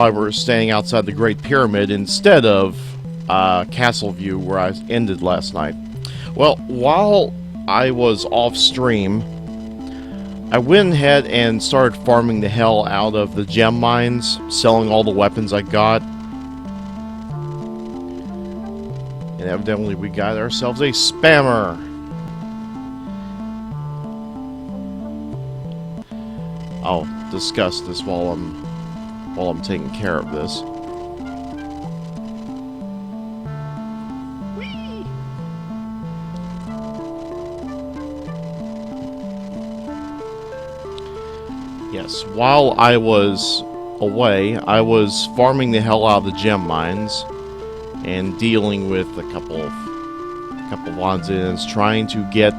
why we're staying outside the Great Pyramid instead of Castle View, where I ended last night. Well, while I was off stream, I went ahead and started farming the hell out of the gem mines, selling all the weapons I got. And evidently we got ourselves a spammer. I'll discuss this while I'm taking care of this. Yes, while I was away, I was farming the hell out of the gem mines and dealing with a couple of odds and ends, trying to get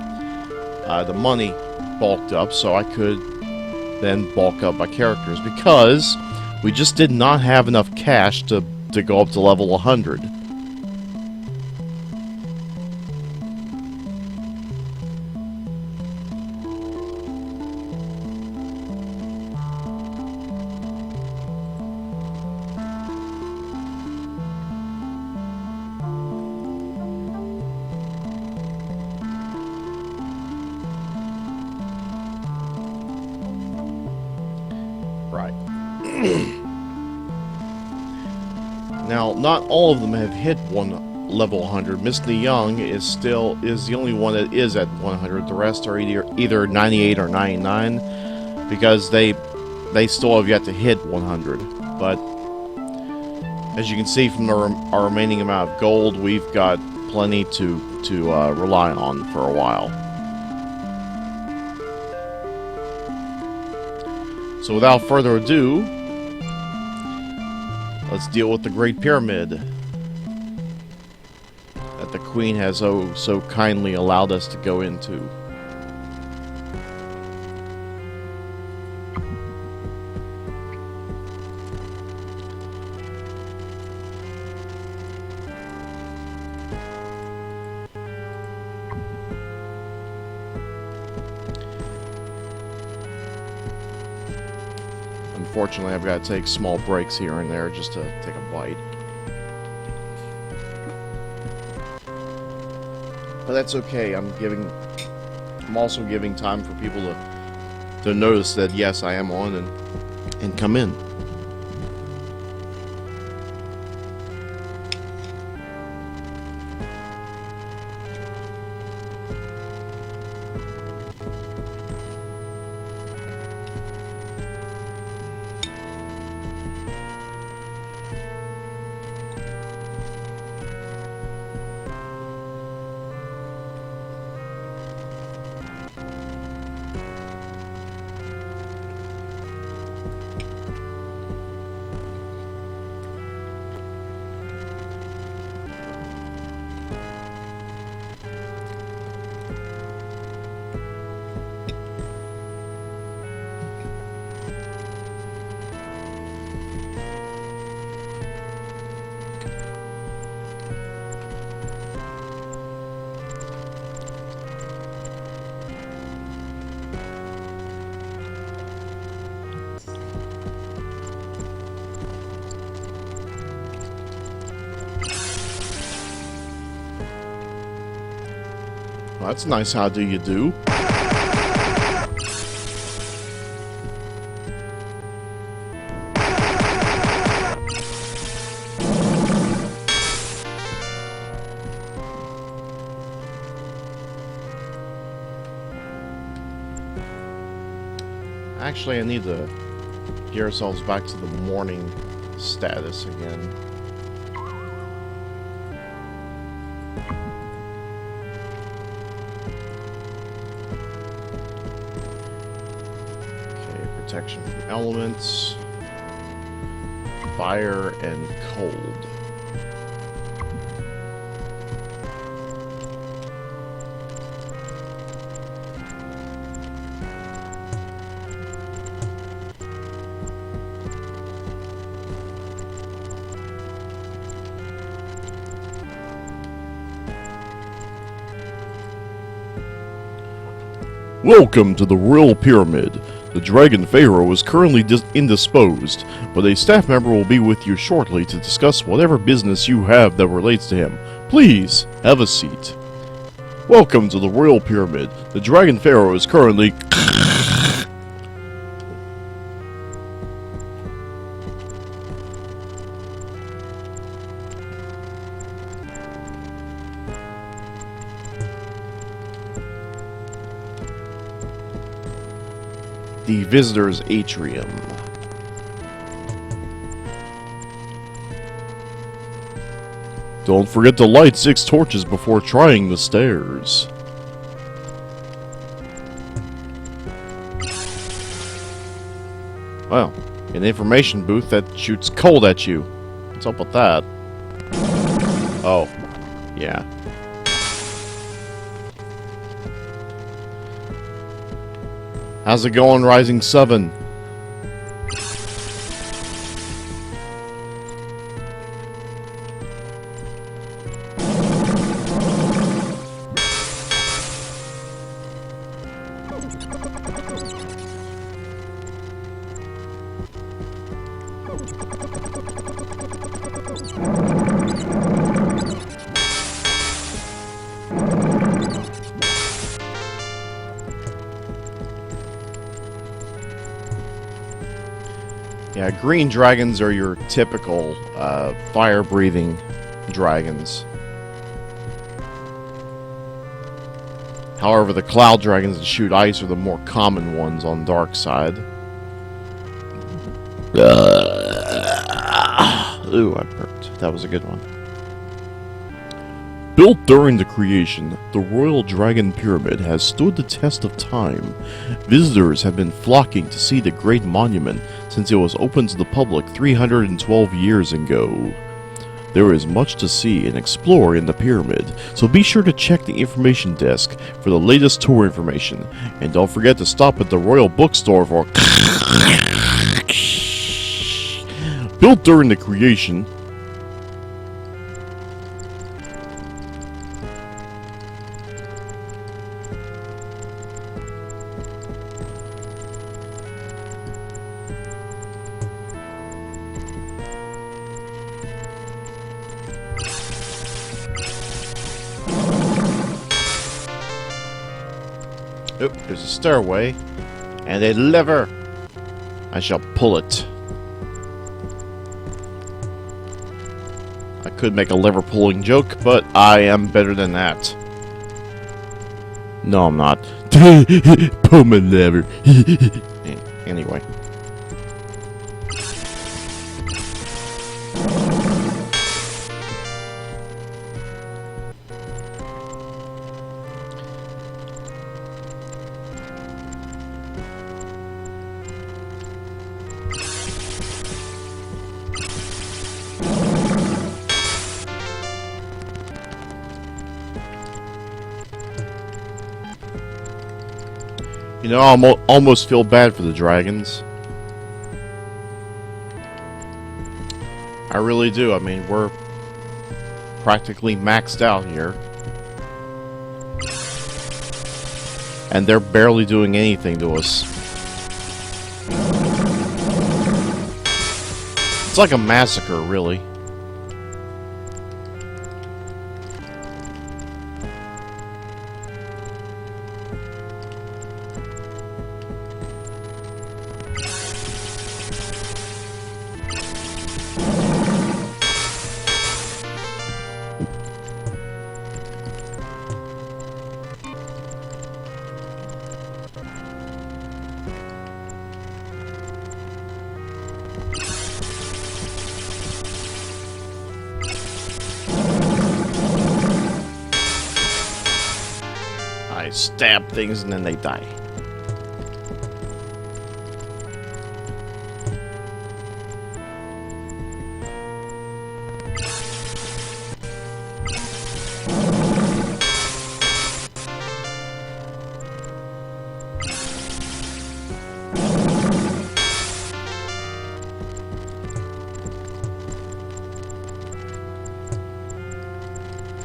the money bulked up so I could then bulk up my characters, because we just did not have enough cash to go up to level 100. Right. Now, not all of them have hit level 100. Misty Young is the only one that is at 100. The rest are either 98 or 99, because they still have yet to hit 100. But as you can see from our remaining amount of gold, we've got plenty to rely on for a while. So without further ado, let's deal with the Great Pyramid that the Queen has so kindly allowed us to go into. Unfortunately, I've got to take small breaks here and there just to take a bite. But that's okay. I'm also giving time for people to notice that yes, I am on and come in. Well, that's nice. How do you do? Actually, I need to get ourselves back to the morning status again. Protection from elements, fire, and cold. Welcome to the Real Pyramid. The Dragon Pharaoh is currently indisposed, but a staff member will be with you shortly to discuss whatever business you have that relates to him. Please, have a seat. Welcome to the Royal Pyramid. The Dragon Pharaoh is currently... the Visitor's Atrium. Don't forget to light 6 torches before trying the stairs. Well, an information booth that shoots cold at you. What's up with that? Oh, yeah. How's it going, Rising 7? Yeah, green dragons are your typical fire-breathing dragons. However, the cloud dragons that shoot ice are the more common ones on Darkside. Ooh, I burped. That was a good one. Built during the creation, the Royal Dragon Pyramid has stood the test of time. Visitors have been flocking to see the great monument since it was opened to the public 312 years ago. There is much to see and explore in the pyramid, so be sure to check the information desk for the latest tour information, and don't forget to stop at the Royal Bookstore for... Built during the creation... Oh, there's a stairway, and a lever. I shall pull it. I could make a lever pulling joke, but I am better than that. No, I'm not. Pull my lever. Anyway. You know, I almost feel bad for the dragons. I really do. I mean, we're practically maxed out here. And they're barely doing anything to us. It's like a massacre, really. I stab things and then they die.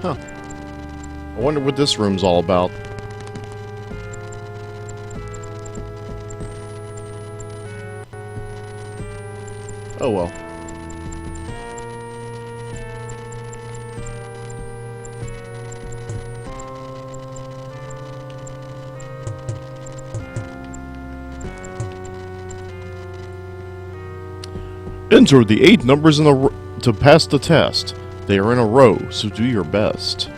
Huh. I wonder what this room's all about. Oh well. Enter the 8 numbers in a to pass the test. They are in a row, so do your best.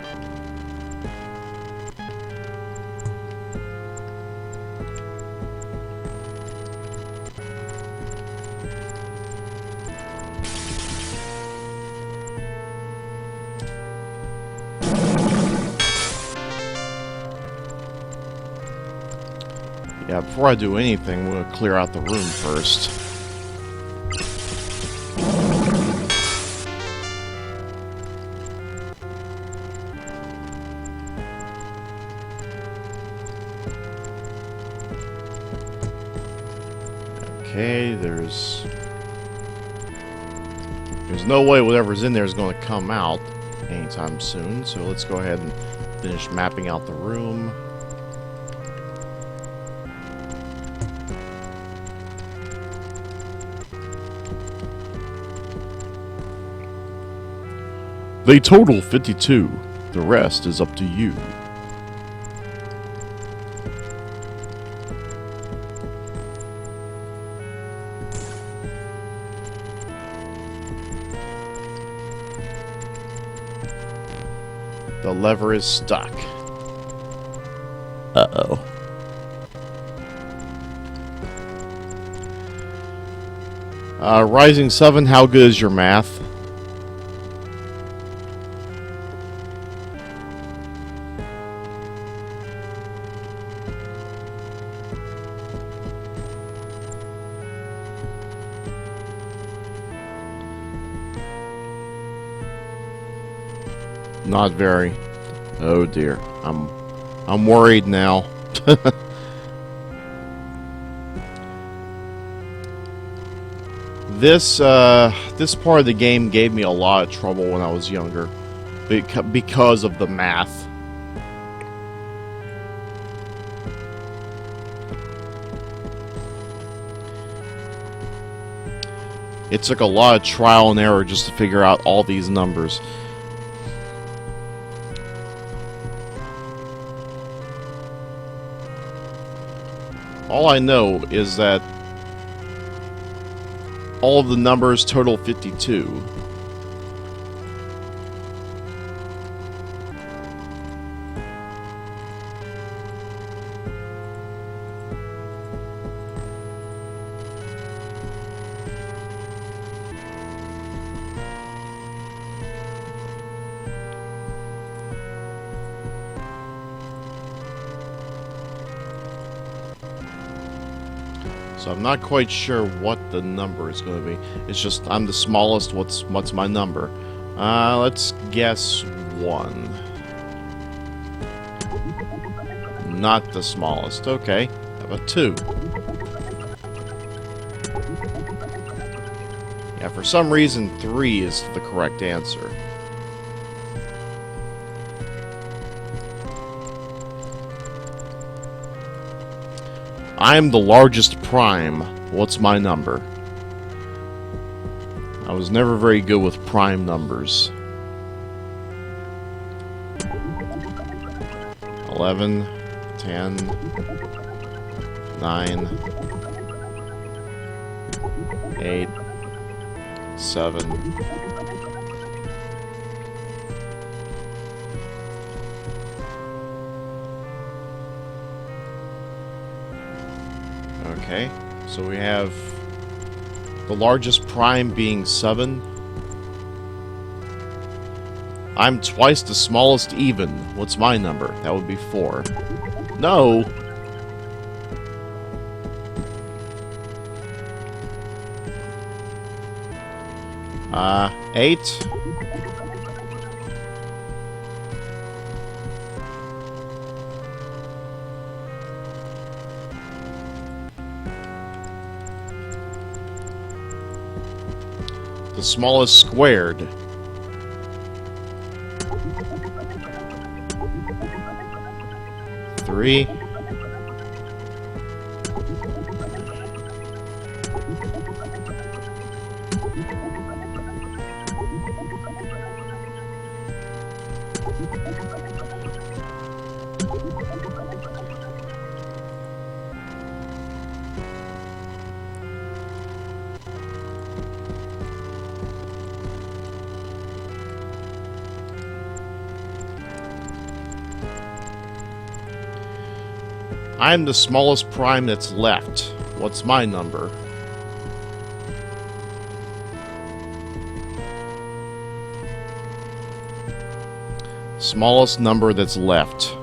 Yeah, before I do anything, we'll clear out the room first. Okay, there's no way whatever's in there is going to come out anytime soon, so let's go ahead and finish mapping out the room. They total 52. The rest is up to you. The lever is stuck. Uh-oh. Rising 7, how good is your math? Not very. Oh dear. I'm worried now. This part of the game gave me a lot of trouble when I was younger because of the math. It took a lot of trial and error just to figure out all these numbers. All I know is that all of the numbers total 52. So I'm not quite sure what the number is going to be. It's just I'm the smallest. What's my number? Let's guess 1. Not the smallest. Okay. How about 2? Yeah, for some reason 3 is the correct answer. I'm the largest prime. What's my number? I was never very good with prime numbers. 11, 10, 9, 8, 7. Okay, so we have the largest prime being 7. I'm twice the smallest even. What's my number? That would be 4. No! Uh, 8. The smallest squared. 3. I'm the smallest prime that's left. What's my number? Smallest number that's left.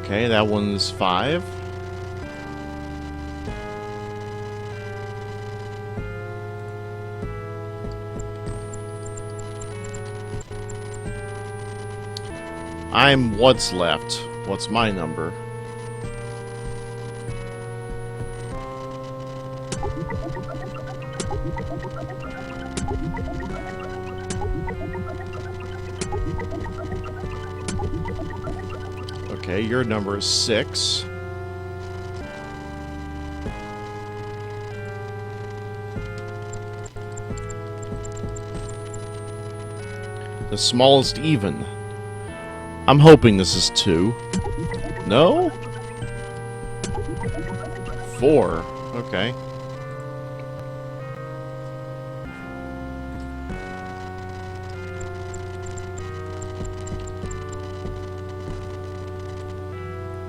Okay, that one's 5. I'm what's left. What's my number? Okay, your number is 6. The smallest even. I'm hoping this is 2. No? 4. Okay.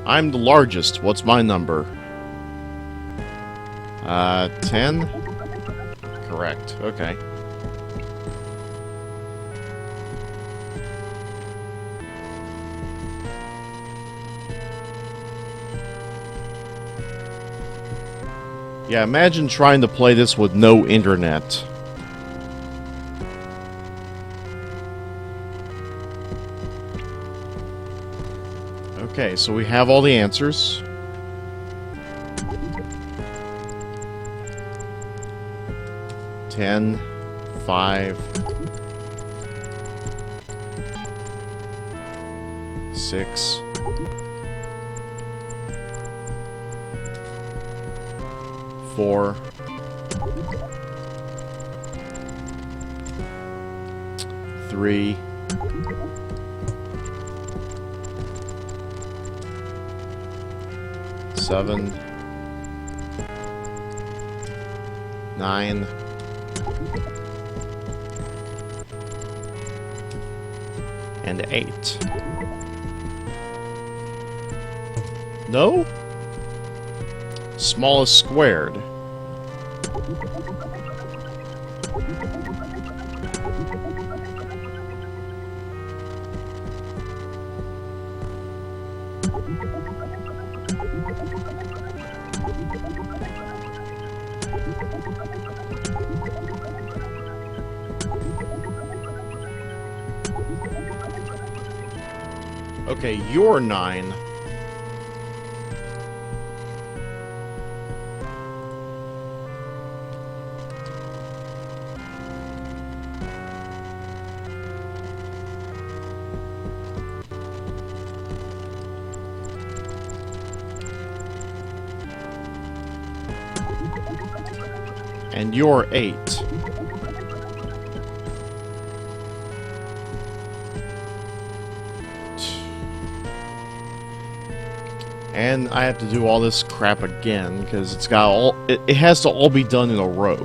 I'm the largest. What's my number? 10? Correct. Okay. Yeah, imagine trying to play this with no internet. Okay, so we have all the answers. Ten, 5, 6, 4, 3, 7, 9, and 8. No? Smallest squared. Okay, you're 9. And you're 8. And I have to do all this crap again because it's got all. It has to all be done in a row.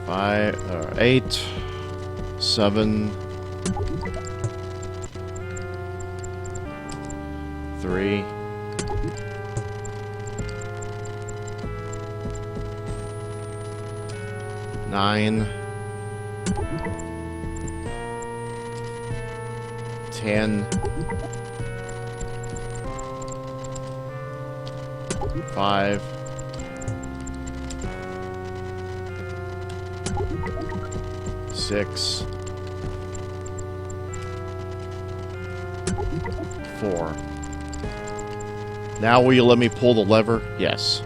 Five, 8, 7, 3, 9, 10, 5, 6, 4. Now will you let me pull the lever? Yes.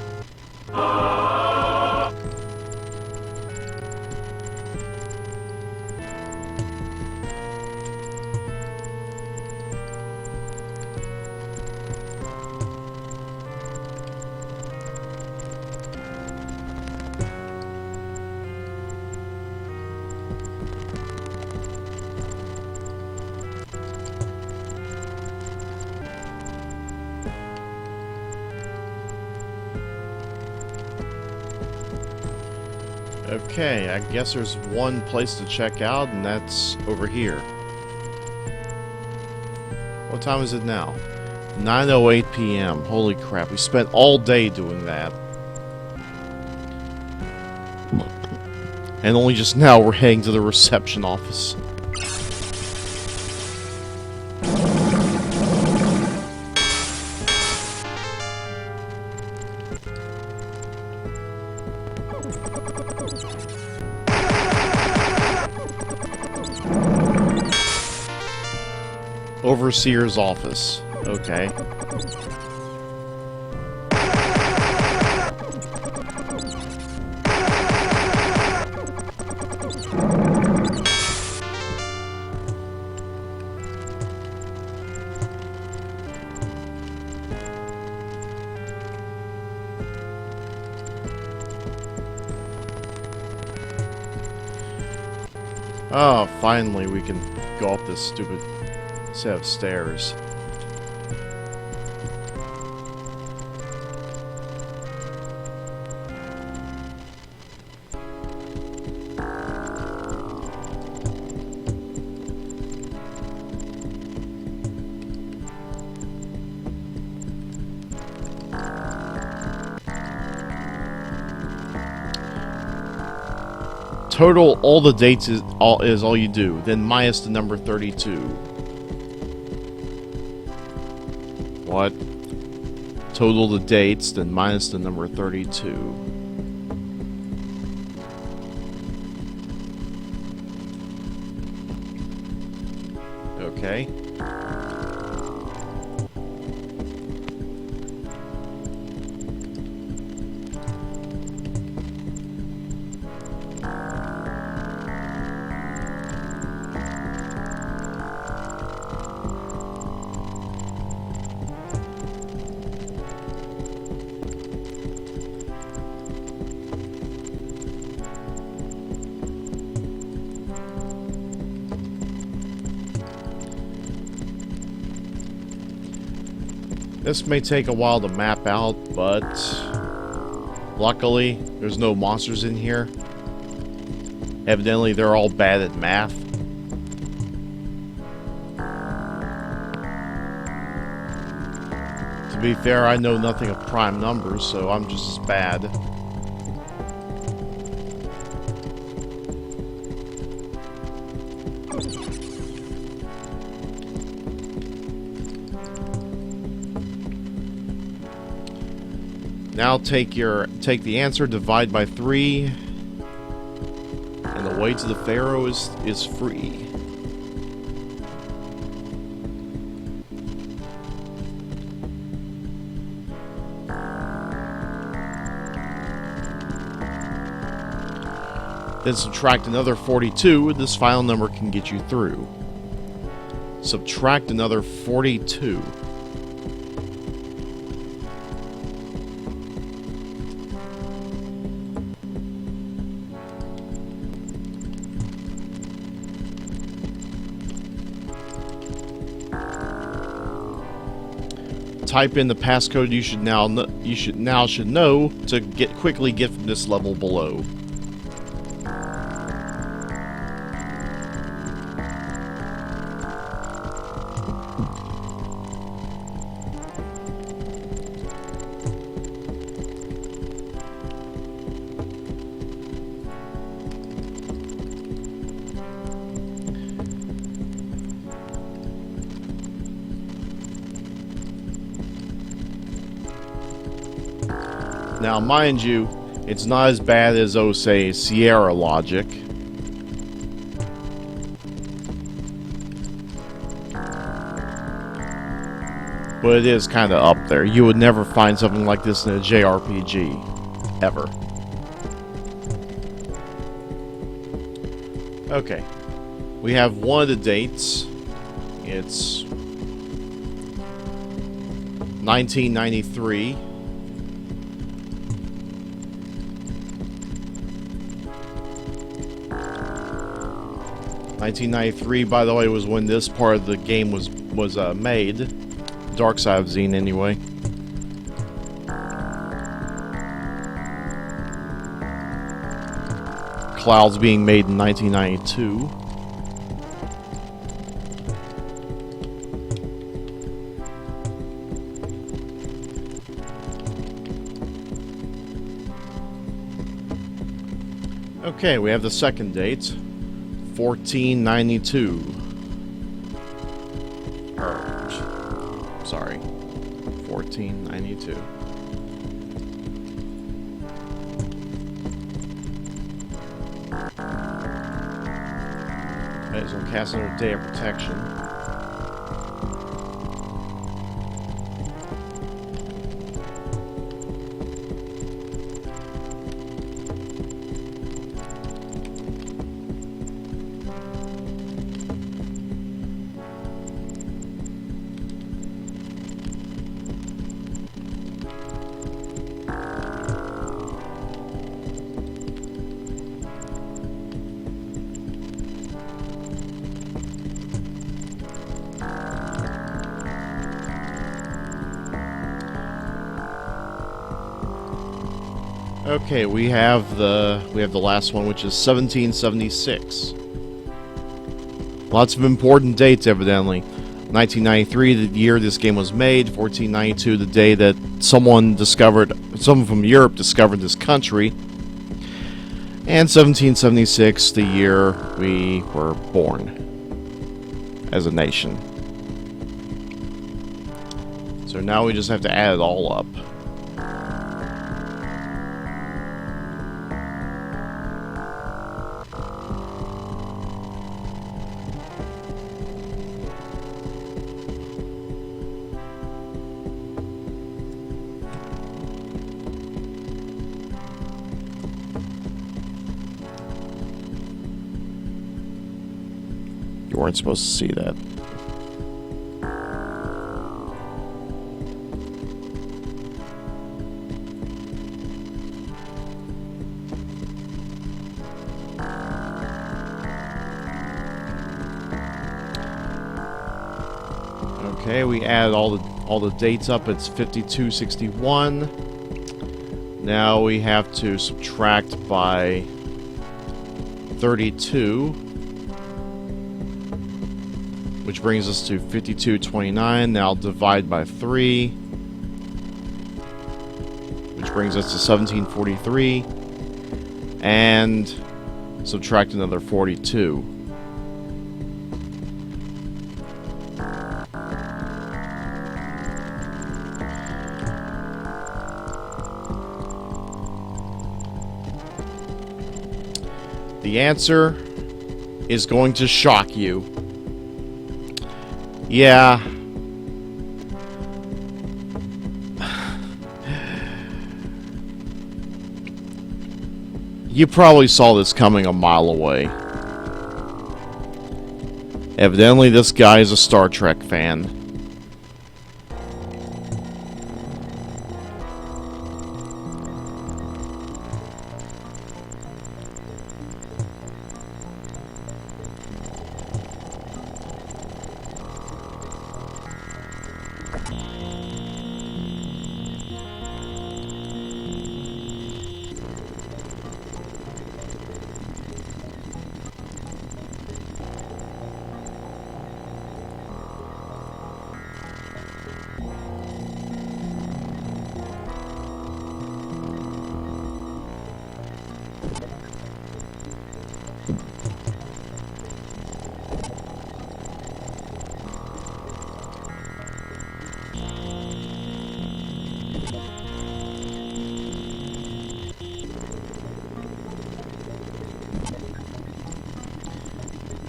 Okay, I guess there's one place to check out, and that's over here. What time is it now? 9:08 p.m. Holy crap, we spent all day doing that. And only just now we're heading to the reception office. Overseer's office. Okay. Oh, finally we can go up this stupid set of stairs. Total all the dates is all you do, then minus the number 32. What? Total the dates, then minus the number 32. Okay. This may take a while to map out, but luckily there's no monsters in here. Evidently they're all bad at math. To be fair, I know nothing of prime numbers, so I'm just as bad. Now take the answer, divide by 3, and the way to the Pharaoh is free. Then subtract another 42, this final number can get you through. Subtract another 42. Type in the passcode you should now know to quickly get from this level below. Now, mind you, it's not as bad as, oh, say, Sierra logic. But it is kind of up there. You would never find something like this in a JRPG. Ever. Okay. We have one of the dates. It's 1993. 1993, by the way, was when this part of the game was made. Darkside of Xeen, anyway. clouds being made in 1992. Okay, we have the second date, 1492. Sorry, 1492. Okay, so I'm casting a Day of Protection. Okay, we have the last one, which is 1776. Lots of important dates, evidently. 1993, the year this game was made. 1492, the day that someone from Europe discovered this country. And 1776, the year we were born as a nation. So now we just have to add it all up. You weren't supposed to see that. Okay, we add all the dates up. It's 5261. Now we have to subtract by 32. Which brings us to 5229. Now divide by 3. Which brings us to 1743. And subtract another 42. The answer is going to shock you. Yeah. You probably saw this coming a mile away. Evidently, this guy is a Star Trek fan.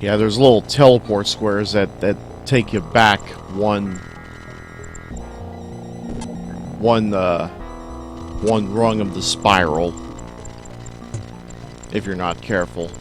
Yeah, there's little teleport squares that take you back one rung of the spiral if you're not careful.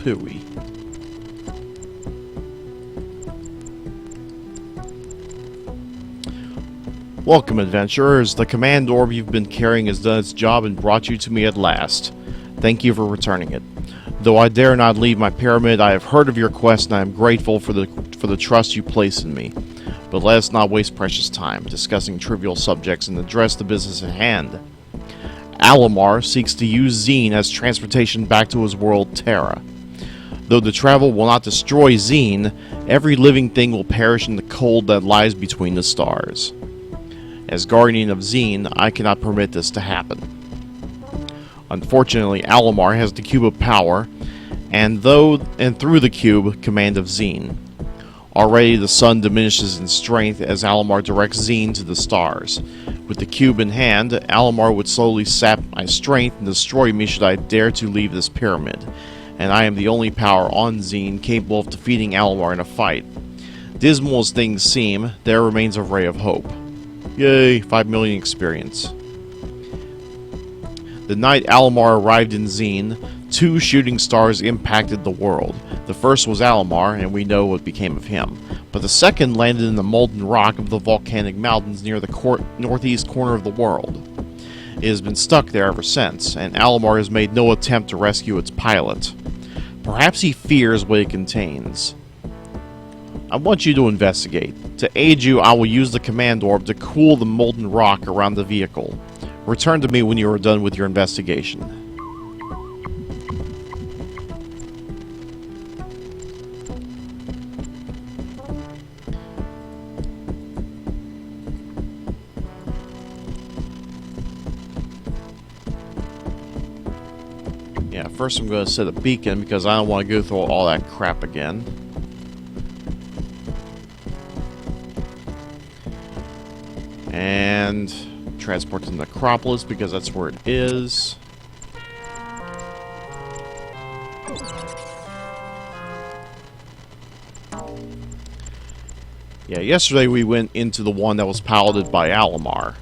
Pooey. Welcome, adventurers. The command orb you've been carrying has done its job and brought you to me at last. Thank you for returning it. Though I dare not leave my pyramid, I have heard of your quest and I am grateful for the trust you place in me. But let us not waste precious time discussing trivial subjects and address the business at hand. Alamar seeks to use Xeen as transportation back to his world, Terra. Though the travel will not destroy Xeen, every living thing will perish in the cold that lies between the stars. As guardian of Xeen, I cannot permit this to happen. Unfortunately, Alamar has the Cube of Power, and through the Cube, command of Xeen. Already the sun diminishes in strength as Alamar directs Xeen to the stars. With the cube in hand, Alamar would slowly sap my strength and destroy me should I dare to leave this pyramid. And I am the only power on Xeen capable of defeating Alamar in a fight. Dismal as things seem, there remains a ray of hope. Yay, 5 million experience. The night Alamar arrived in Xeen, 2 shooting stars impacted the world. The first was Alamar, and we know what became of him. But the second landed in the molten rock of the volcanic mountains near the northeast corner of the world. It has been stuck there ever since, and Alamar has made no attempt to rescue its pilot. Perhaps he fears what it contains. I want you to investigate. To aid you, I will use the command orb to cool the molten rock around the vehicle. Return to me when you are done with your investigation. Yeah, first I'm going to set a beacon because I don't want to go through all that crap again. And transport to the Necropolis because that's where it is. Yeah, yesterday we went into the one that was piloted by Alamar.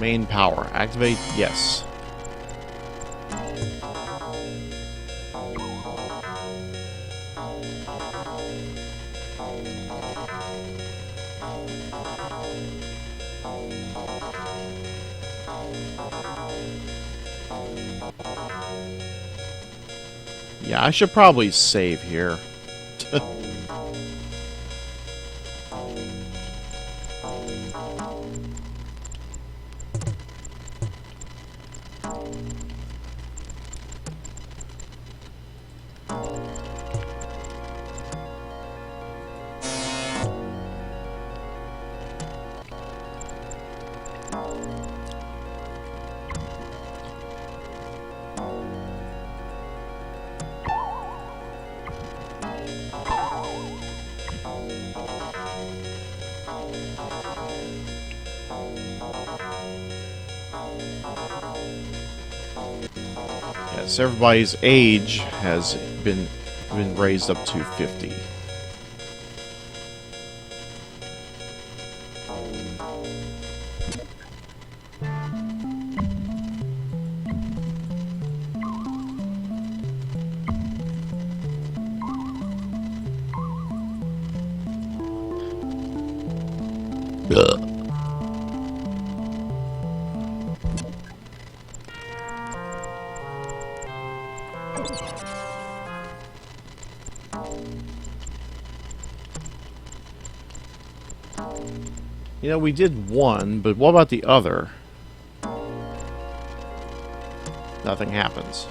Main power. Activate? Yes. Yeah, I should probably save here. Yes, everybody's age has been raised up to 50. Ugh. You know, we did one, but what about the other? Nothing happens.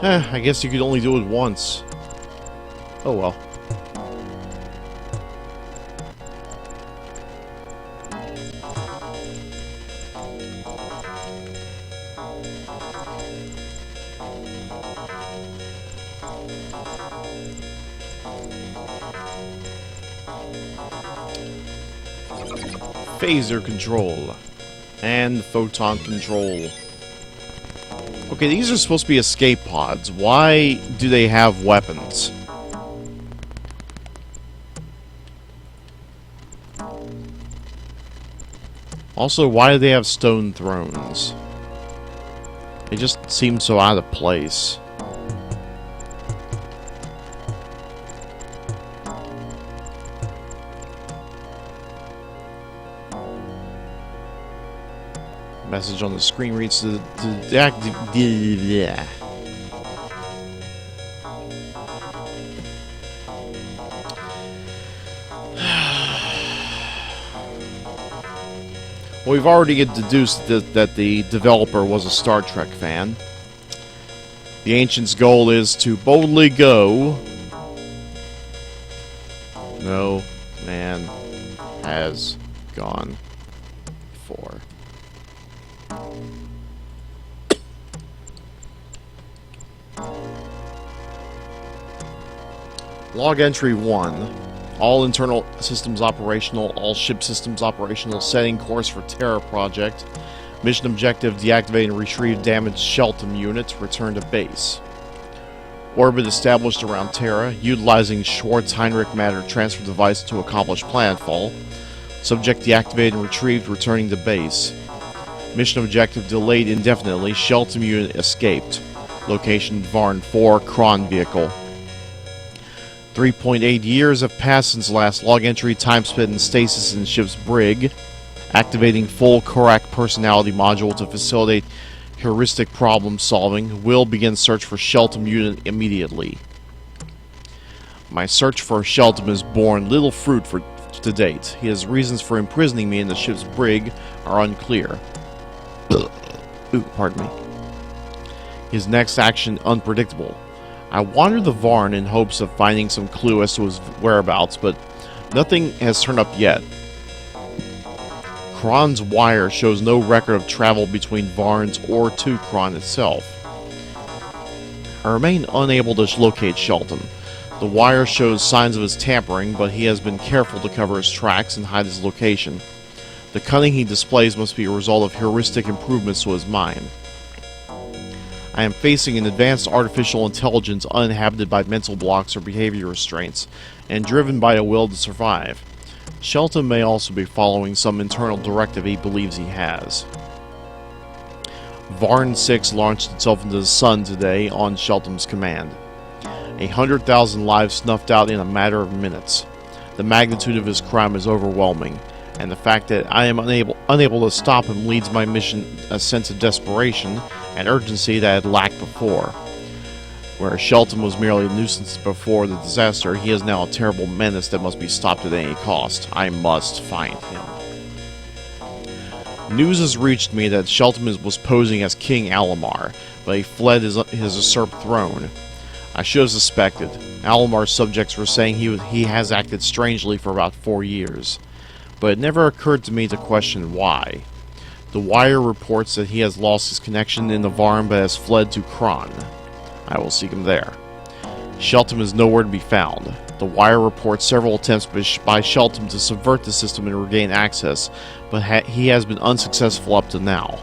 I guess you could only do it once. Oh well. Phaser control and photon control. Okay, these are supposed to be escape pods. Why do they have weapons? Also, why do they have stone thrones? They just seem so out of place. Message on the screen reads to Well, we've already deduced that the developer was a Star Trek fan. The Ancient's goal is to boldly go. No man has gone before. Log entry 1. All internal systems operational, all ship systems operational, setting course for Terra Project. Mission objective, deactivate and retrieve damaged Shelton units, return to base. Orbit established around Terra, utilizing Schwarz-Heinrich matter transfer device to accomplish planetfall. Subject deactivated and retrieved, returning to base. Mission objective delayed indefinitely, Shelton unit escaped. Location Varn 4, Kron vehicle. 3.8 years have passed since last log entry, time spent in stasis in ship's brig. Activating full Korak personality module to facilitate heuristic problem solving. Will begin search for Shelton unit immediately. My search for Shelton has borne little fruit to date. His reasons for imprisoning me in the ship's brig are unclear. Ooh, pardon me. His next action unpredictable. I wandered the Varn in hopes of finding some clue as to his whereabouts, but nothing has turned up yet. Kron's wire shows no record of travel between Varns or to Kron itself. I remain unable to locate Shelton. The wire shows signs of his tampering, but he has been careful to cover his tracks and hide his location. The cunning he displays must be a result of heuristic improvements to his mind. I am facing an advanced artificial intelligence uninhabited by mental blocks or behavior restraints, and driven by a will to survive. Shelton may also be following some internal directive he believes he has. Varn 6 launched itself into the sun today on Shelton's command. 100,000 lives snuffed out in a matter of minutes. The magnitude of his crime is overwhelming, and the fact that I am unable to stop him leads my mission a sense of desperation and urgency that I had lacked before. Where Shelton was merely a nuisance before the disaster, he is now a terrible menace that must be stopped at any cost. I must find him. News has reached me that Shelton was posing as King Alamar, but he fled his usurped throne. I should have suspected. Alamar's subjects were saying he has acted strangely for about 4 years, but it never occurred to me to question why. The wire reports that he has lost his connection in the Varn but has fled to Kron. I will seek him there. Shelton is nowhere to be found. The wire reports several attempts by Shelton to subvert the system and regain access, but he has been unsuccessful up to now.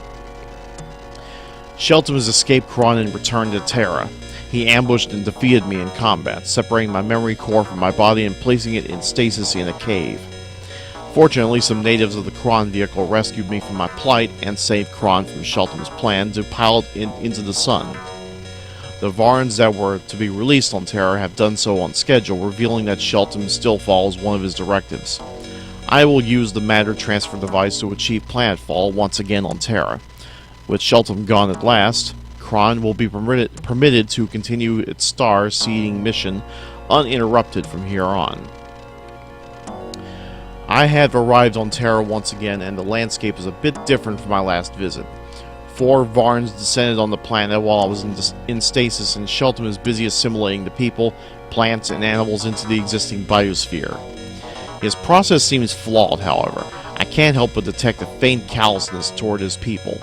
Shelton has escaped Kron and returned to Terra. He ambushed and defeated me in combat, separating my memory core from my body and placing it in stasis in a cave. Fortunately, some natives of the Kron vehicle rescued me from my plight and saved Kron from Shelton's plan to pilot into the sun. The Varns that were to be released on Terra have done so on schedule, revealing that Shelton still follows one of his directives. I will use the matter transfer device to achieve planetfall once again on Terra. With Shelton gone at last, Kron will be permitted to continue its star-seeding mission uninterrupted from here on. I have arrived on Terra once again, and the landscape is a bit different from my last visit. 4 Varns descended on the planet while I was in stasis, and Shelton is busy assimilating the people, plants, and animals into the existing biosphere. His process seems flawed, however. I can't help but detect a faint callousness toward his people.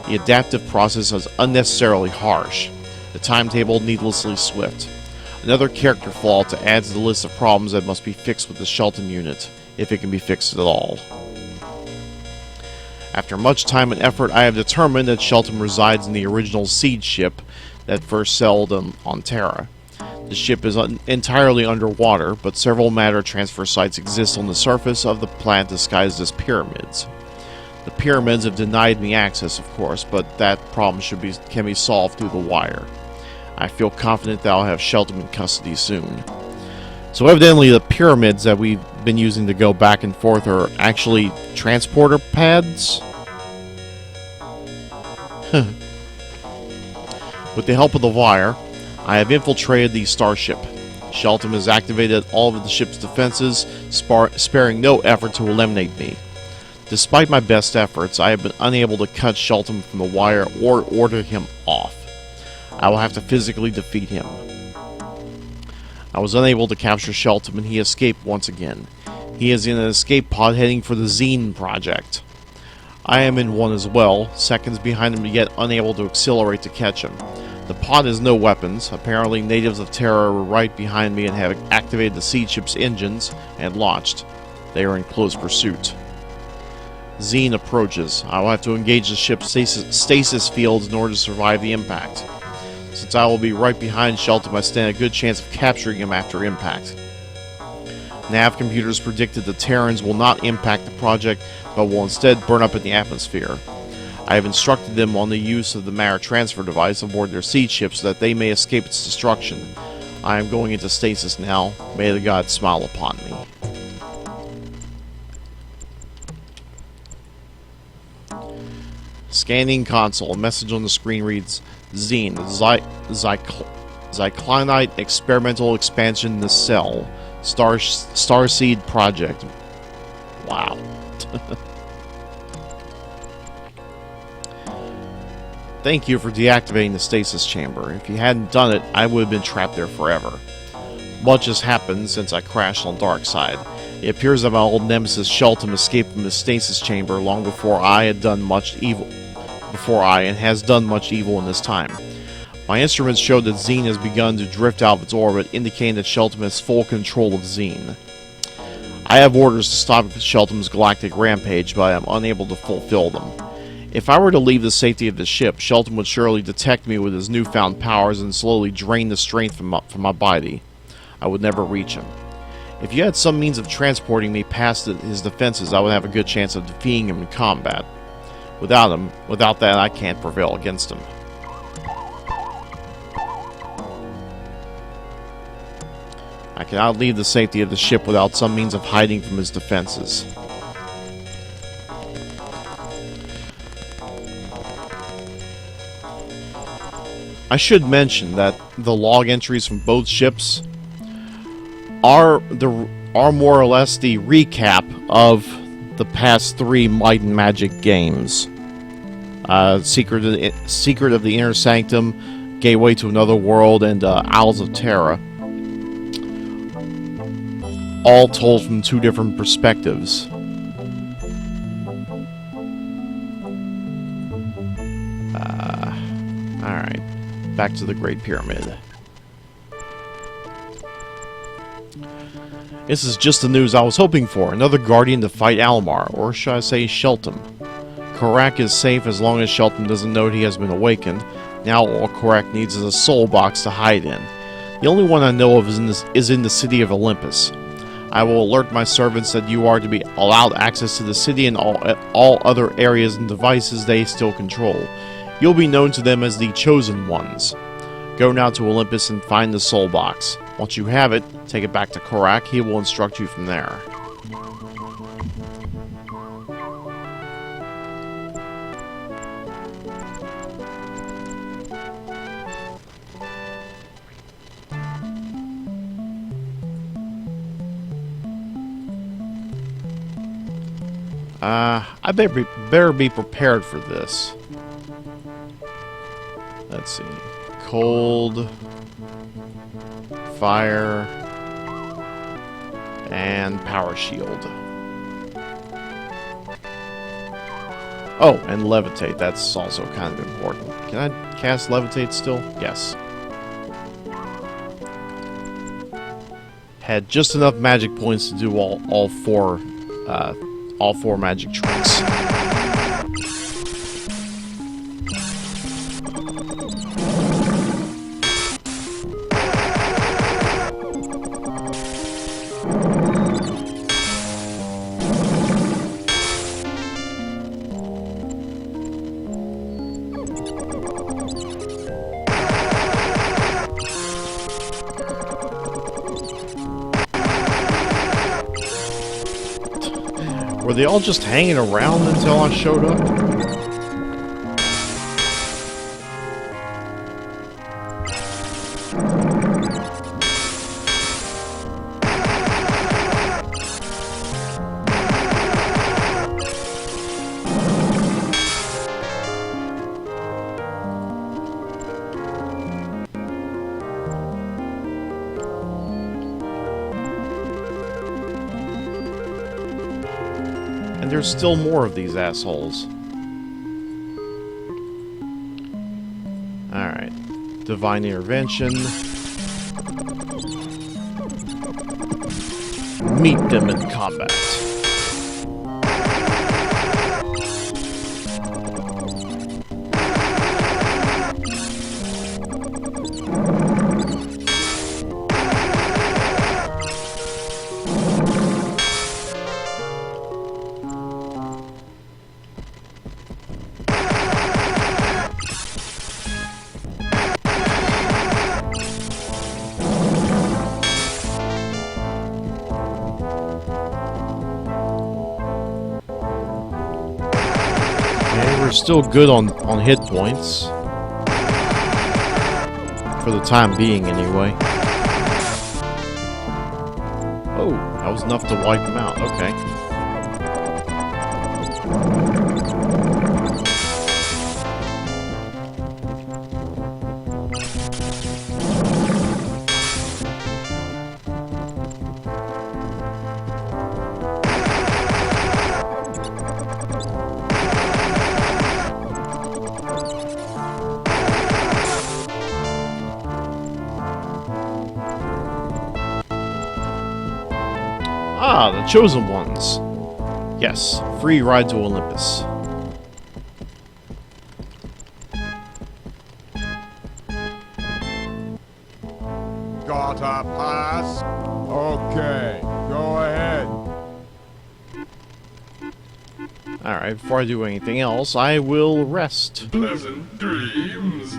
The adaptive process is unnecessarily harsh. The timetable needlessly swift. Another character flaw to add to the list of problems that must be fixed with the Shelton unit, if it can be fixed at all. After much time and effort, I have determined that Shelton resides in the original seed ship that first sailed on Terra. The ship is entirely underwater, but several matter transfer sites exist on the surface of the planet disguised as pyramids. The pyramids have denied me access, of course, but that problem can be solved through the wire. I feel confident that I'll have Shelton in custody soon. So evidently the pyramids that we've been using to go back and forth are actually transporter pads? With the help of the wire, I have infiltrated the starship. Shelton has activated all of the ship's defenses, sparing no effort to eliminate me. Despite my best efforts, I have been unable to cut Shelton from the wire or order him off. I will have to physically defeat him. I was unable to capture Shelton and he escaped once again. He is in an escape pod heading for the Xeen project. I am in one as well, seconds behind him, yet unable to accelerate to catch him. The pod has no weapons. Apparently natives of Terra were right behind me and have activated the seed ship's engines and launched. They are in close pursuit. Xeen approaches. I will have to engage the ship's stasis fields in order to survive the impact. Since I will be right behind Shelton, I stand a good chance of capturing him after impact. Nav computers predicted the Terrans will not impact the project, but will instead burn up in the atmosphere. I have instructed them on the use of the matter transfer device aboard their seed ship so that they may escape its destruction. I am going into stasis now. May the gods smile upon me. Scanning console. A message on the screen reads, Xeen, Zyklonite experimental expansion in the cell. Starseed project. Wow. Thank you for deactivating the stasis chamber. If you hadn't done it, I would have been trapped there forever. Much has happened since I crashed on Darkside. It appears that my old nemesis Shelton escaped from the stasis chamber long before I has done much evil in this time. My instruments showed that Xeen has begun to drift out of its orbit, indicating that Shelton has full control of Xeen. I have orders to stop Shelton's galactic rampage, but I am unable to fulfill them. If I were to leave the safety of the ship, Shelton would surely detect me with his newfound powers and slowly drain the strength from my body. I would never reach him. If you had some means of transporting me past his defenses, I would have a good chance of defeating him in combat. Without that, I can't prevail against him. I cannot leave the safety of the ship without some means of hiding from his defenses. I should mention that the log entries from both ships are more or less the recap of the past 3 Might and Magic games. Secret of the Inner Sanctum, Gateway to Another World, and Isles of Terra. All told from 2 different perspectives. Alright, back to the Great Pyramid. This is just the news I was hoping for. Another Guardian to fight Almar, or should I say Shelton. Korak is safe as long as Shelton doesn't know he has been awakened. Now all Korak needs is a soul box to hide in. The only one I know of is in the city of Olympus. I will alert my servants that you are to be allowed access to the city and all other areas and devices they still control. You'll be known to them as the Chosen Ones. Go now to Olympus and find the soul box. Once you have it, take it back to Korak. He will instruct you from there. I better be prepared for this. Let's see. Cold, fire, and power shield. Oh, and levitate. That's also kind of important. Can I cast levitate still? Yes. Had just enough magic points to do all four magic tricks. Were they all just hanging around until I showed up? And there's still more of these assholes. Alright. Divine Intervention. Meet them in combat. We're still good on hit points. For the time being, anyway. Oh, that was enough to wipe him out. Okay. Ah, the Chosen Ones. Yes, free ride to Olympus. Gotta pass? Okay, go ahead. Alright, before I do anything else, I will rest. Pleasant dreams.